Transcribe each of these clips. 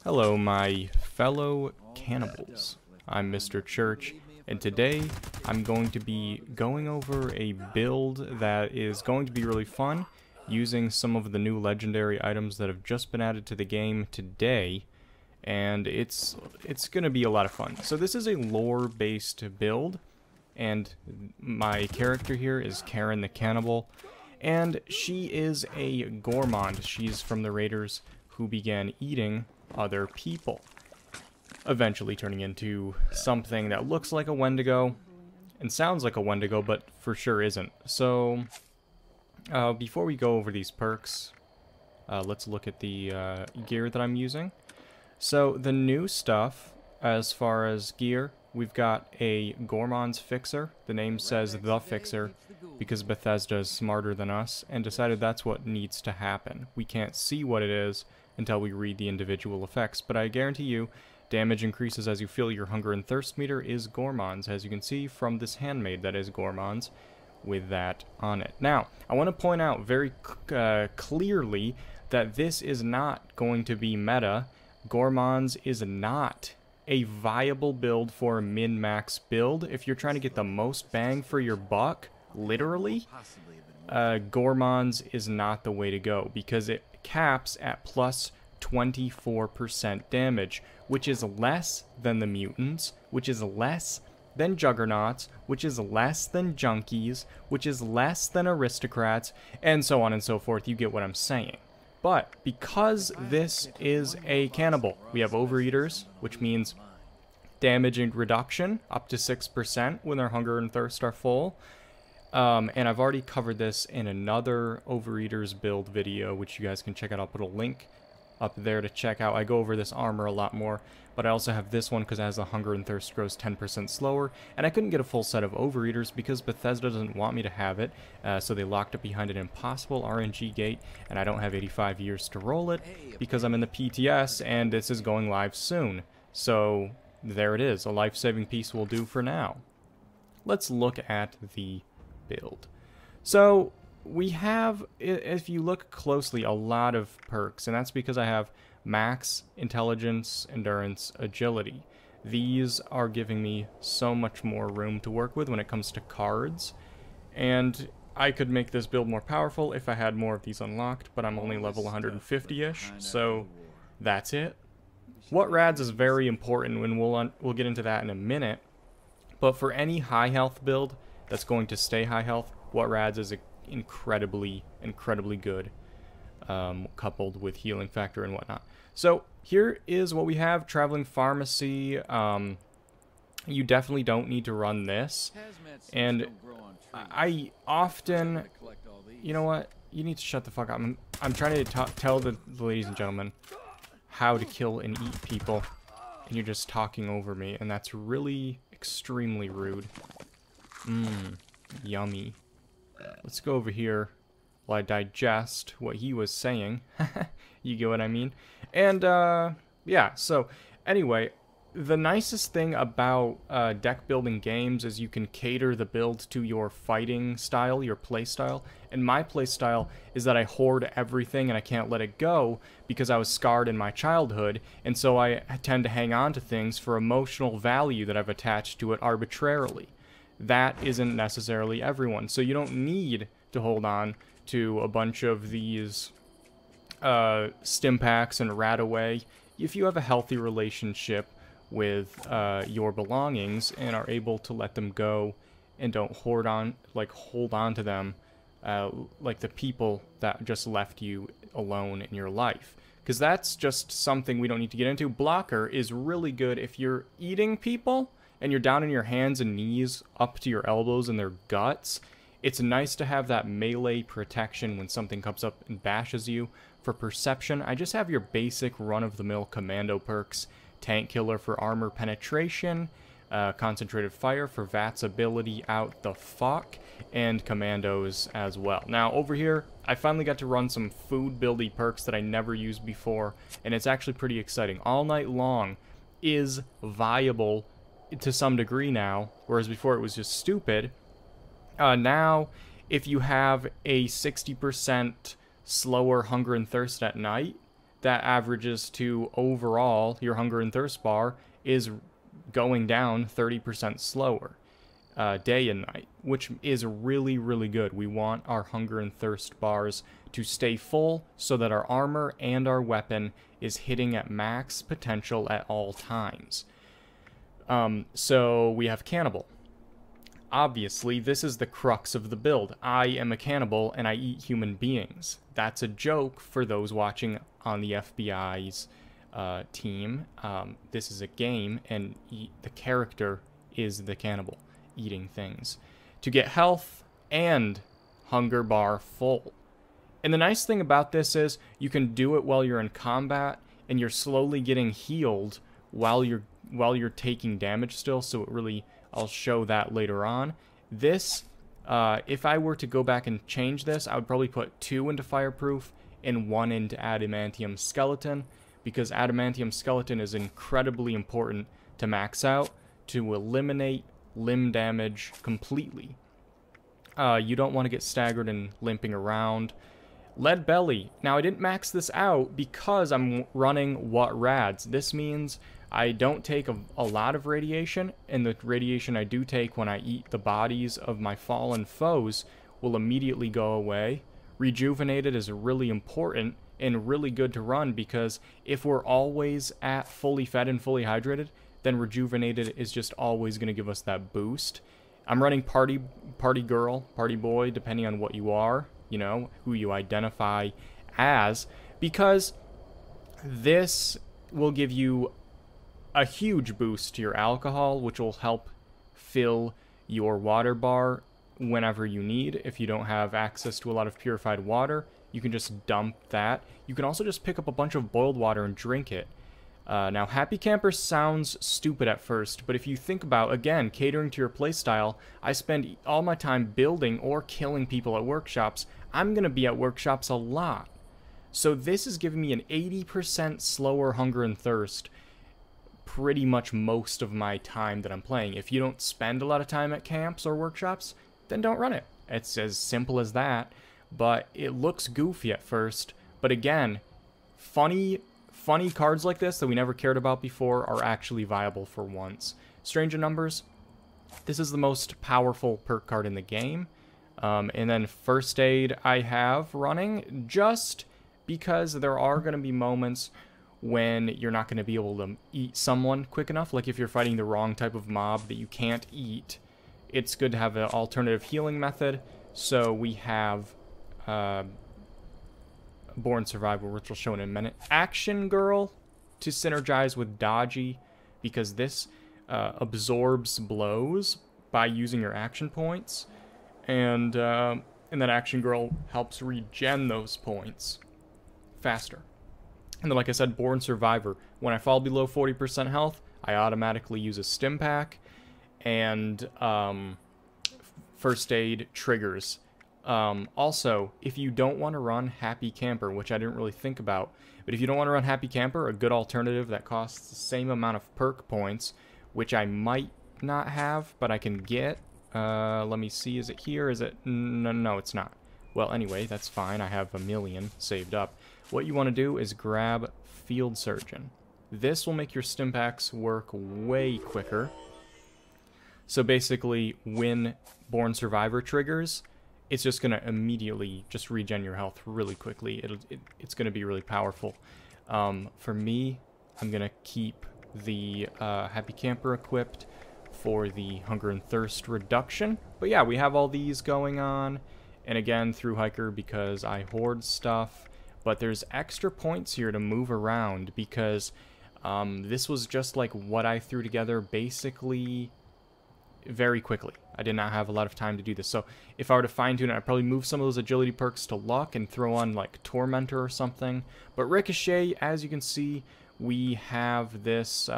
Hello, my fellow cannibals. I'm Mr. Church, and today I'm going to be going over a build that is going to be really fun, using some of the new legendary items that have just been added to the game today, and it's going to be a lot of fun. So this is a lore-based build, and my character here is Karen the Cannibal, and she is a Gourmand. She's from the Raiders who began eating other people, eventually turning into something that looks like a Wendigo and sounds like a Wendigo, but for sure isn't. So before we go over these perks, let's look at the gear that I'm using. So the new stuff as far as gear, we've got a Gourmand's Fixer. The name says The Fixer because Bethesda is smarter than us and decided that's what needs to happen. We can't see what it is until we read the individual effects, but I guarantee you damage increases as you feel your hunger and thirst meter is Gourmand's, as you can see from this handmade that is Gourmand's with that on it. Now, I want to point out very clearly that this is not going to be meta. Gourmand's is not a viable build for a min-max build. If you're trying to get the most bang for your buck, literally, Gourmand's is not the way to go because it caps at plus 24% damage, which is less than the mutants, which is less than Juggernauts, which is less than junkies, which is less than aristocrats, and so on and so forth. You get what I'm saying. But because this is a cannibal, we have overeaters, which means damage and reduction up to 6% when their hunger and thirst are full. And I've already covered this in another Overeaters build video, which you guys can check out. I'll put a link up there to check out. I go over this armor a lot more, but I also have this one because it has the hunger and thirst grows 10% slower. And I couldn't get a full set of Overeaters because Bethesda doesn't want me to have it, so they locked it behind an impossible RNG gate, and I don't have 85 years to roll it because I'm in the PTS, and this is going live soon. So there it is. A life-saving piece will do for now. Let's look at the build. So we have, if you look closely, a lot of perks, and that's because I have max intelligence, endurance, agility. These are giving me so much more room to work with when it comes to cards, and I could make this build more powerful if I had more of these unlocked, but I'm only level 150-ish, so that's it. What rads is very important, when we'll get into that in a minute, but for any high health build that's going to stay high health, what rads is incredibly good, coupled with healing factor and whatnot. So here is what we have. Traveling pharmacy. You definitely don't need to run this, and I often, you know what, you need to shut the fuck up. I'm trying to tell the ladies and gentlemen how to kill and eat people, and you're just talking over me, and that's really extremely rude. Yummy. Let's go over here while I digest what he was saying. You get what I mean? And, yeah, so, anyway, the nicest thing about deck building games is you can cater the build to your fighting style, your play style. And my play style is that I hoard everything and I can't let it go because I was scarred in my childhood, and so I tend to hang on to things for emotional value that I've attached to it arbitrarily. That isn't necessarily everyone, so you don't need to hold on to a bunch of these stim packs and rat away. If you have a healthy relationship with your belongings and are able to let them go and don't hold on to them like the people that just left you alone in your life, because that's just something we don't need to get into. Blocker is really good if you're eating people and you're down on your hands and knees up to your elbows in their guts. It's nice to have that melee protection when something comes up and bashes you. For perception, I just have your basic run-of-the-mill commando perks. Tank Killer for armor penetration, Concentrated Fire for VAT's ability out the fuck, and Commandos as well. Now, over here, I finally got to run some food buildy perks that I never used before, and it's actually pretty exciting. All Night Long is viable to some degree now, whereas before it was just stupid. Now, if you have a 60% slower hunger and thirst at night, that averages to overall your hunger and thirst bar is going down 30% slower day and night, which is really, really good. We want our hunger and thirst bars to stay full so that our armor and our weapon is hitting at max potential at all times. So we have cannibal. Obviously, this is the crux of the build. I am a cannibal and I eat human beings. That's a joke for those watching on the FBI's team. This is a game, and the character is the cannibal, eating things to get health and hunger bar full. And the nice thing about this is you can do it while you're in combat, and you're slowly getting healed while you're taking damage still. So it really, I'll show that later on. This, if I were to go back and change this, I would probably put 2 into fireproof and 1 into adamantium skeleton, because adamantium skeleton is incredibly important to max out to eliminate limb damage completely. You don't want to get staggered and limping around. Lead belly. Now, I didn't max this out because I'm running what rads. This means I don't take a lot of radiation, and the radiation I do take when I eat the bodies of my fallen foes will immediately go away. Rejuvenated is really important and really good to run, because if we're always at fully fed and fully hydrated, then rejuvenated is just always going to give us that boost. I'm running party girl, party boy, depending on what you are, you know, who you identify as, because this will give you a huge boost to your alcohol, which will help fill your water bar whenever you need. If you don't have access to a lot of purified water, you can just dump that. You can also just pick up a bunch of boiled water and drink it. Now, Happy Camper sounds stupid at first, but if you think about, again, catering to your playstyle, I spend all my time building or killing people at workshops. I'm going to be at workshops a lot. So this is giving me an 80% slower hunger and thirst pretty much most of my time that I'm playing. If you don't spend a lot of time at camps or workshops, then don't run it. It's as simple as that, but it looks goofy at first. But again, funny cards like this that we never cared about before are actually viable for once. Strange in Numbers, this is the most powerful perk card in the game. And then First Aid I have running just because there are going to be moments when you're not going to be able to eat someone quick enough. Like if you're fighting the wrong type of mob that you can't eat, it's good to have an alternative healing method. So we have Born Survivor, which we'll show in a minute. Action Girl to synergize with Dodgy, because this absorbs blows by using your action points, and then Action Girl helps regen those points faster. And then, like I said, Born Survivor. When I fall below 40% health, I automatically use a stim pack, and First Aid triggers. Also, if you don't want to run Happy Camper, which I didn't really think about, but if you don't want to run Happy Camper, a good alternative that costs the same amount of perk points, which I might not have, but I can get, let me see, is it here? Is it? No, it's not. Well, anyway, that's fine. I have 1,000,000 saved up. What you want to do is grab Field Surgeon. This will make your stim packs work way quicker. So basically, when Born Survivor triggers, it's just going to immediately just regen your health really quickly. It's going to be really powerful. For me, I'm going to keep the Happy Camper equipped for the hunger and thirst reduction. But yeah, we have all these going on. And again, through hiker because I hoard stuff. But there's extra points here to move around because this was just like what I threw together basically very quickly. I did not have a lot of time to do this. So if I were to fine tune it, I'd probably move some of those agility perks to luck and throw on like Tormentor or something. But Ricochet, as you can see, we have this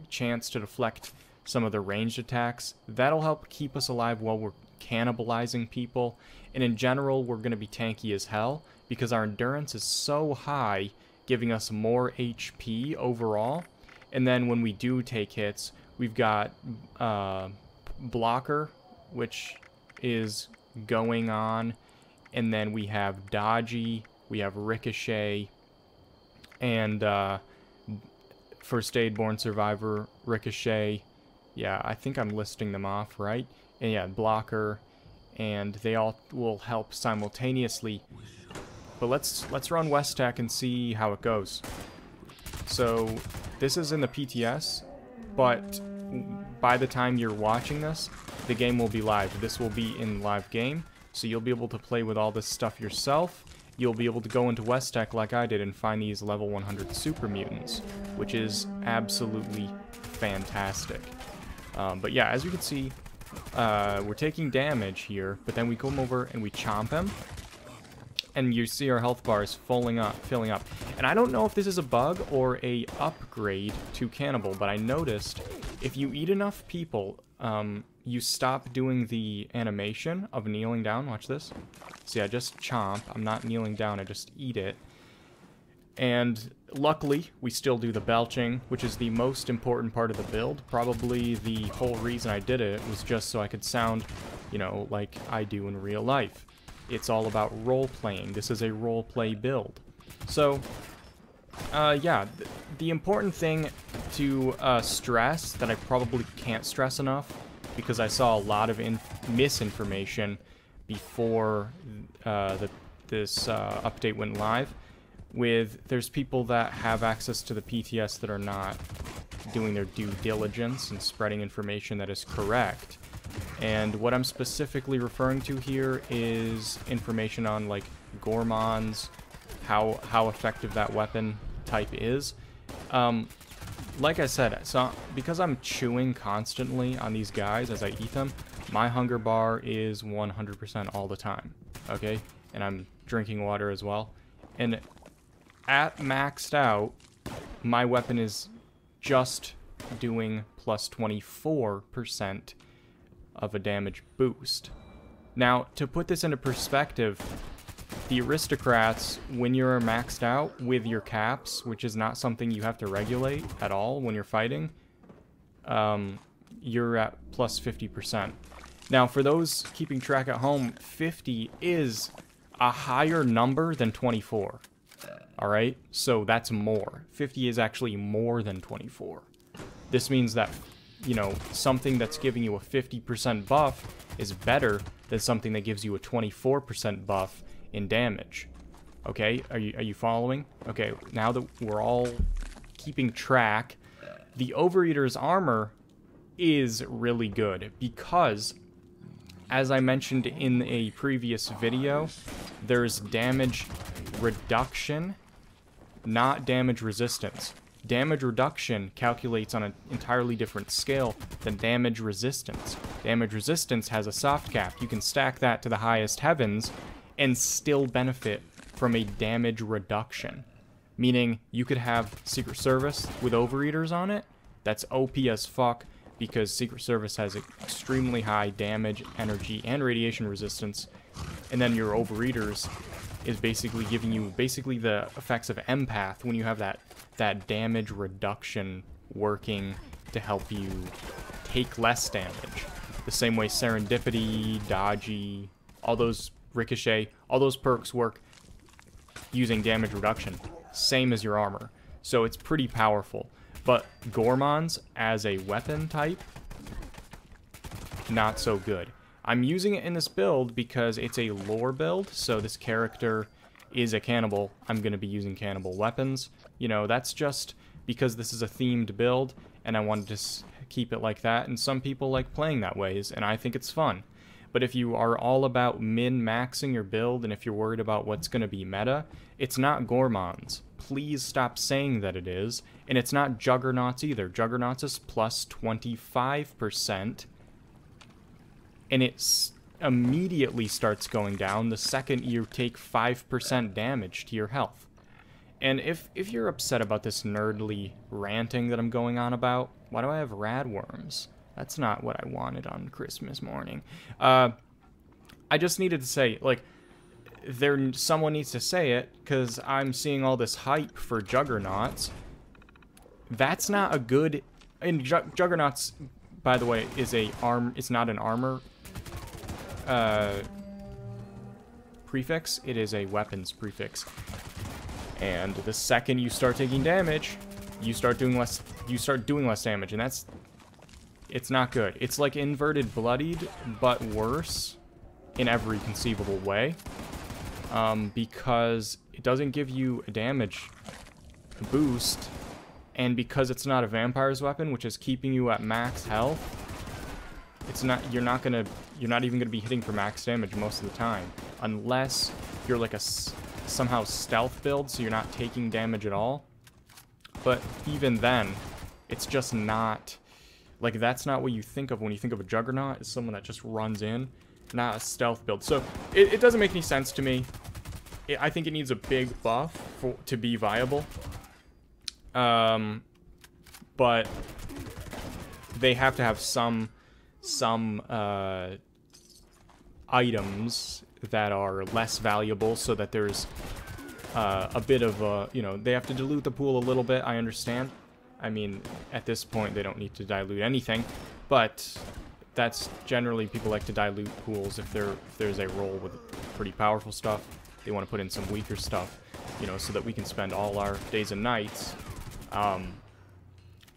chance to deflect some of the ranged attacks. That'll help keep us alive while we're cannibalizing people. And in general, we're going to be tanky as hell because our endurance is so high, giving us more HP overall. And then when we do take hits, we've got blocker, which is going on, and then we have dodgy, we have ricochet, and First Aid, Born Survivor, Ricochet. Yeah, I think I'm listing them off, right? And yeah, Blocker, and they all will help simultaneously. But let's run West Tech and see how it goes. So this is in the PTS, but by the time you're watching this, the game will be live. This will be in live game, so you'll be able to play with all this stuff yourself. You'll be able to go into West Tech like I did and find these level 100 super mutants, which is absolutely fantastic. But yeah, as you can see, we're taking damage here, but then we come over and we chomp him, and you see our health bars filling up. And I don't know if this is a bug or a upgrade to Cannibal, but I noticed if you eat enough people, you stop doing the animation of kneeling down. Watch this. See, I just chomp. I'm not kneeling down, I just eat it. And luckily, we still do the belching, which is the most important part of the build. Probably the whole reason I did it was just so I could sound, you know, like I do in real life. It's all about role-playing. This is a role-play build. So, yeah, the important thing to stress that I probably can't stress enough, because I saw a lot of misinformation before this update went live, there's people that have access to the PTS that are not doing their due diligence and spreading information that is correct. And what I'm specifically referring to here is information on like Gourmands, how effective that weapon type is. Like I said, so because I'm chewing constantly on these guys as I eat them, my hunger bar is 100% all the time, okay? And I'm drinking water as well. And at maxed out, my weapon is just doing plus 24% of a damage boost. Now, to put this into perspective, the aristocrats, when you're maxed out with your caps, which is not something you have to regulate at all when you're fighting, you're at plus 50%. Now, for those keeping track at home, 50 is a higher number than 24. Alright? So that's more. 50 is actually more than 24. This means that, you know, something that's giving you a 50% buff is better than something that gives you a 24% buff in damage. Okay, are you following? Okay, now that we're all keeping track, the Overeater's armor is really good because, as I mentioned in a previous video, there's damage reduction, not damage resistance. Damage reduction calculates on an entirely different scale than damage resistance. Damage resistance has a soft cap. You can stack that to the highest heavens and still benefit from a damage reduction. Meaning, you could have Secret Service with Overeaters on it. That's OP as fuck, because Secret Service has extremely high damage, energy, and radiation resistance. And then your Overeaters is basically giving you the effects of Empath when you have that damage reduction working to help you take less damage. The same way Serendipity, Dodgy, all those Ricochet, all those perks work using damage reduction. Same as your armor. So it's pretty powerful. But Gourmands as a weapon type, not so good. I'm using it in this build because it's a lore build, so this character is a cannibal. I'm going to be using cannibal weapons. You know, that's just because this is a themed build, and I wanted to keep it like that, and some people like playing that ways, and I think it's fun. But if you are all about min-maxing your build, and if you're worried about what's going to be meta, it's not Gourmands. Please stop saying that it is. And it's not Juggernauts either. Juggernauts is plus 25%. And it immediately starts going down the second you take 5% damage to your health. And if you're upset about this nerdly ranting that I'm going on about, why do I have radworms? That's not what I wanted on Christmas morning. I just needed to say, like, someone needs to say it, because I'm seeing all this hype for Juggernauts. That's not a good... And Juggernauts, by the way, is it's not an armor prefix. It is a weapons prefix. And the second you start taking damage, you start doing less damage, and it's not good. It's like inverted bloodied, but worse in every conceivable way. Because it doesn't give you a damage boost, and because it's not a vampire's weapon, which is keeping you at max health, you're not even gonna be hitting for max damage most of the time, unless you're like a somehow stealth build, so you're not taking damage at all. But even then, it's just not, like, that's not what you think of when you think of a Juggernaut, as someone that just runs in, not a stealth build. So it doesn't make any sense to me. I think it needs a big buff to be viable. But they have to have some items that are less valuable, so that there's a bit of a, you know, they have to dilute the pool a little bit. I understand. I mean, at this point, they don't need to dilute anything, but that's generally, people like to dilute pools if there's a role with pretty powerful stuff. They want to put in some weaker stuff, you know, so that we can spend all our days and nights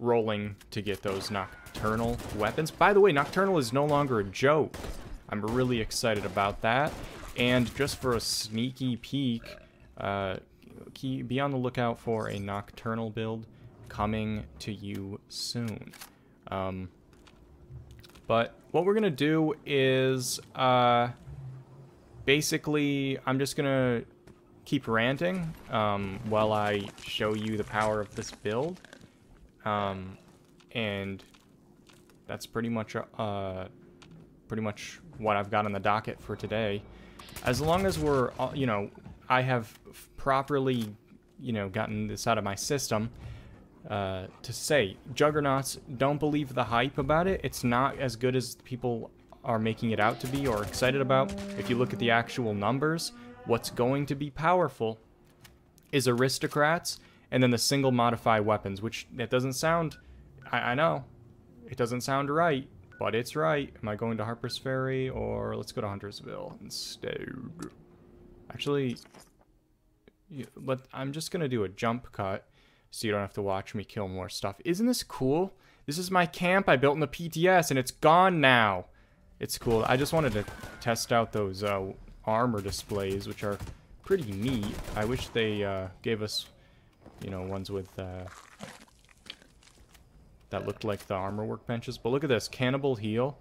rolling to get those nocturnal weapons. By the way, nocturnal is no longer a joke. I'm really excited about that. And just for a sneaky peek, be on the lookout for a nocturnal build coming to you soon. But what we're gonna do is basically, I'm just gonna keep ranting while I show you the power of this build, and that's pretty much what I've got on the docket for today. As long as we're, you know, I have properly, you know, gotten this out of my system, to say, Juggernauts, don't believe the hype about it. It's not as good as people are making it out to be or excited about. If you look at the actual numbers, what's going to be powerful is aristocrats and then the single modify weapons, which that doesn't sound, I know, it doesn't sound right, but it's right. Am I going to Harper's Ferry, or let's go to Huntersville instead? Actually, I'm just gonna do a jump cut so you don't have to watch me kill more stuff. Isn't this cool? This is my camp I built in the PTS, and it's gone now. It's cool. I just wanted to test out those armor displays, which are pretty neat. I wish they gave us, you know, ones with that looked like the armor workbenches. But look at this. Cannibal heal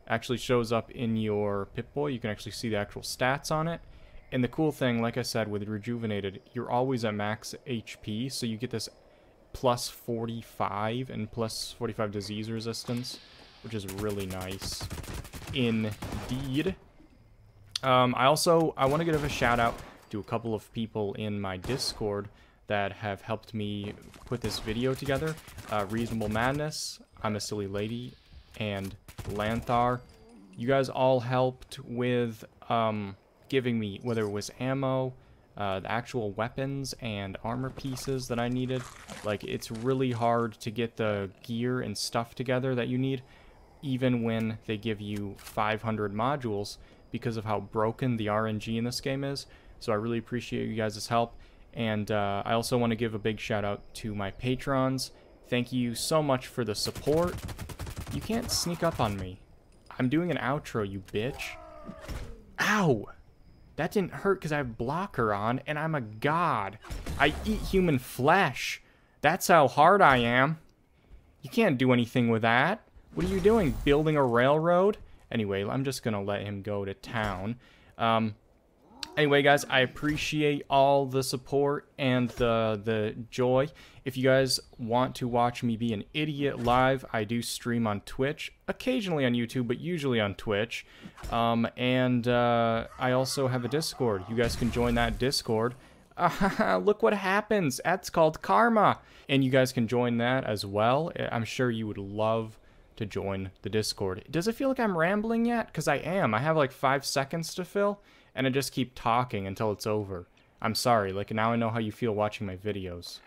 actually shows up in your Pip-Boy. You can actually see the actual stats on it. And the cool thing, like I said, with Rejuvenated, you're always at max HP, so you get this plus 45 and plus 45 disease resistance, which is really nice indeed. I want to give a shout out to a couple of people in my Discord that have helped me put this video together. Reasonable Madness, I'm a Silly Lady, and Lanthar. You guys all helped with giving me, whether it was ammo, the actual weapons and armor pieces that I needed. Like, it's really hard to get the gear and stuff together that you need, even when they give you 500 modules, because of how broken the RNG in this game is. So I really appreciate you guys' help. And I also want to give a big shout out to my patrons. Thank you so much for the support. You can't sneak up on me. I'm doing an outro, you bitch. Ow! That didn't hurt because I have blocker on, and I'm a god. I eat human flesh. That's how hard I am. You can't do anything with that. What are you doing? Building a railroad? Anyway, I'm just gonna let him go to town. Anyway, guys, I appreciate all the support and the joy. If you guys want to watch me be an idiot live, I do stream on Twitch, occasionally on YouTube, but usually on Twitch. I also have a Discord. You guys can join that Discord. Look what happens. That's called karma. And you guys can join that as well. I'm sure you would love to join the Discord. Does it feel like I'm rambling yet? Because I am. I have like 5 seconds to fill, and I just keep talking until it's over. I'm sorry. Like, now I know how you feel watching my videos.